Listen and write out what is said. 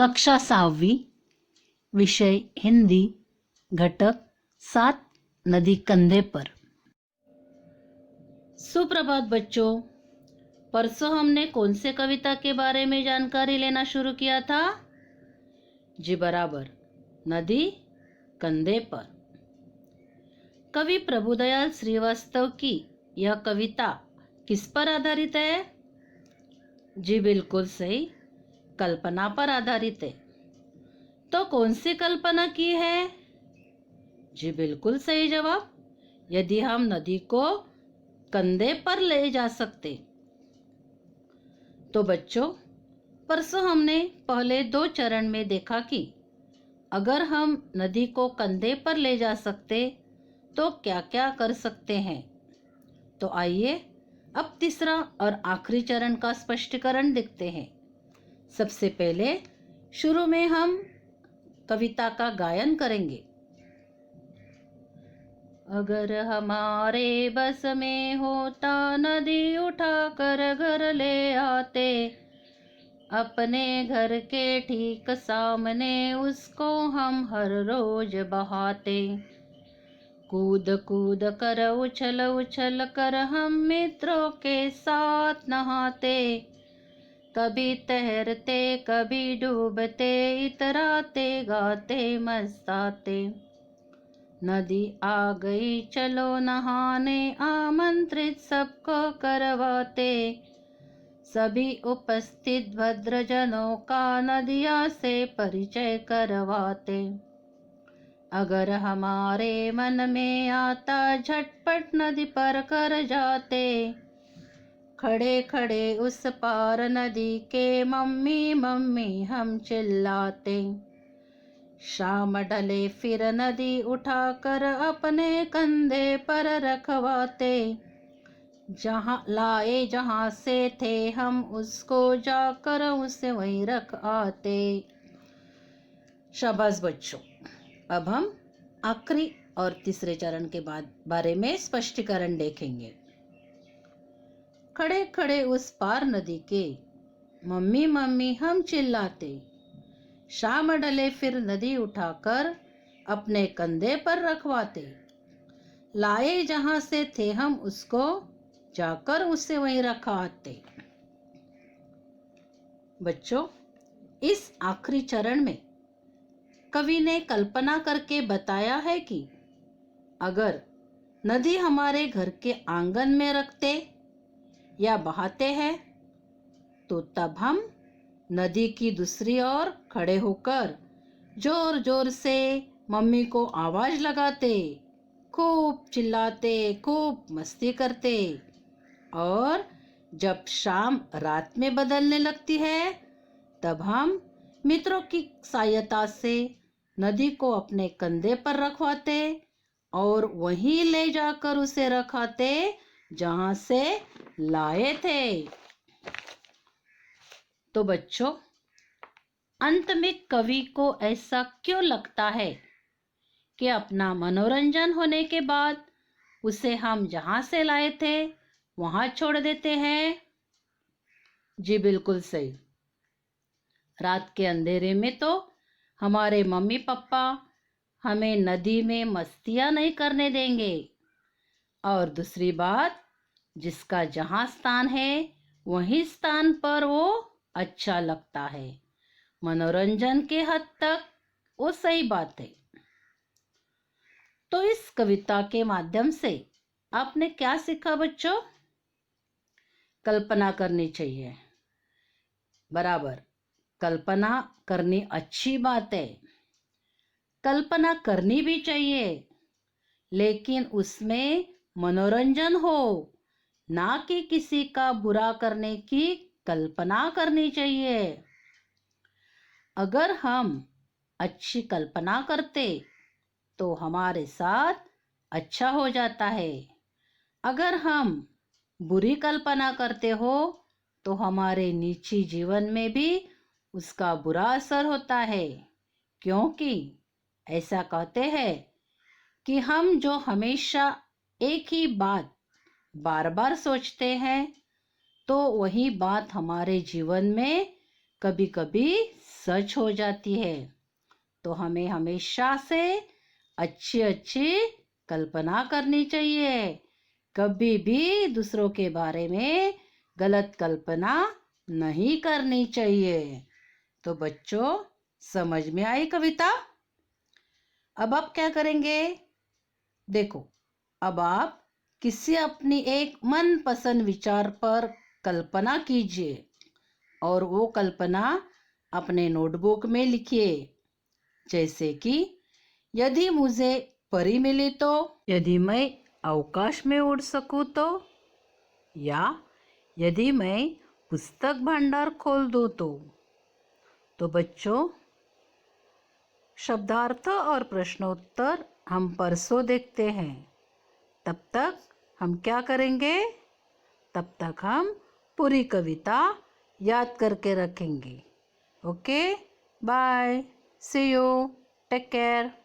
कक्षा 6वीं, विषय हिंदी, घटक 7, नदी कंधे पर। सुप्रभात बच्चों, परसों हमने कौन से कविता के बारे में जानकारी लेना शुरू किया था? जी बराबर, नदी कंधे पर। कवि प्रभुदयाल श्रीवास्तव की यह कविता किस पर आधारित है? जी बिल्कुल सही, कल्पना पर आधारित है। तो कौन सी कल्पना की है? जी बिल्कुल सही जवाब, यदि हम नदी को कंधे पर ले जा सकते। तो बच्चों, परसों हमने पहले 2 चरण में देखा कि अगर हम नदी को कंधे पर ले जा सकते तो क्या क्या कर सकते हैं। तो आइए अब तीसरा और आखिरी चरण का स्पष्टीकरण देखते हैं। सबसे पहले शुरू में हम कविता का गायन करेंगे। अगर हमारे बस में होता नदी उठा कर घर ले आते, अपने घर के ठीक सामने उसको हम हर रोज बहाते। कूद कूद कर उछल उछल कर हम मित्रों के साथ नहाते, कभी तैरते कभी डूबते, इतराते गाते मस्ताते। नदी आ गई चलो नहाने, आमंत्रित सबको करवाते, सभी उपस्थित भद्रजनों का नदिया से परिचय करवाते। अगर हमारे मन में आता झटपट नदी पर कर जाते, खड़े खड़े उस पार नदी के मम्मी मम्मी हम चिल्लाते। शाम ढले फिर नदी उठाकर अपने कंधे पर रखवाते, जहाँ लाए जहाँ से थे हम उसको जाकर उसे वहीं रख आते। शाबाश बच्चों, अब हम आखिरी और तीसरे चरण के बारे में स्पष्टीकरण देखेंगे। खड़े खड़े उस पार नदी के मम्मी मम्मी हम चिल्लाते, शाम ढले फिर नदी उठाकर अपने कंधे पर रखवाते, लाए जहां से थे हम उसको जाकर उसे वहीं रखा आते। बच्चों, इस आखिरी चरण में कवि ने कल्पना करके बताया है कि अगर नदी हमारे घर के आंगन में रखते या बहाते हैं तो तब हम नदी की दूसरी ओर खड़े होकर जोर जोर से मम्मी को आवाज लगाते, खूब चिल्लाते, खूब मस्ती करते। और जब शाम रात में बदलने लगती है तब हम मित्रों की सहायता से नदी को अपने कंधे पर रखवाते और वहीं ले जाकर उसे रखाते जहां से लाए थे। तो बच्चों, अंत में कवि को ऐसा क्यों लगता है कि अपना मनोरंजन होने के बाद उसे हम जहां से लाए थे वहां छोड़ देते हैं? जी बिल्कुल सही, रात के अंधेरे में तो हमारे मम्मी पापा हमें नदी में मस्तियां नहीं करने देंगे। और दूसरी बात, जिसका जहां स्थान है वही स्थान पर वो अच्छा लगता है। मनोरंजन के हद तक वो सही बात है। तो इस कविता के माध्यम से आपने क्या सीखा बच्चों? कल्पना करनी चाहिए। बराबर, कल्पना करनी अच्छी बात है, कल्पना करनी भी चाहिए, लेकिन उसमें मनोरंजन हो, ना कि किसी का बुरा करने की कल्पना करनी चाहिए। अगर हम अच्छी कल्पना करते तो हमारे साथ अच्छा हो जाता है। अगर हम बुरी कल्पना करते हो तो हमारे निजी जीवन में भी उसका बुरा असर होता है, क्योंकि ऐसा कहते हैं कि हम जो हमेशा एक ही बात बार बार सोचते हैं तो वही बात हमारे जीवन में कभी कभी सच हो जाती है। तो हमें हमेशा से अच्छी अच्छी कल्पना करनी चाहिए। कभी भी दूसरों के बारे में गलत कल्पना नहीं करनी चाहिए। तो बच्चों, समझ में आई कविता? अब आप क्या करेंगे? देखो, अब आप किसी अपनी एक मनपसंद विचार पर कल्पना कीजिए और वो कल्पना अपने नोटबुक में लिखिए। जैसे कि यदि मुझे परी मिली तो, यदि मैं अवकाश में उड़ सकूं तो, या यदि मैं पुस्तक भंडार खोल दूं तो बच्चों, शब्दार्थ और प्रश्नोत्तर हम परसों देखते हैं। तब तक हम क्या करेंगे? तब तक हम पूरी कविता याद करके रखेंगे। Okay, bye, see you, take care.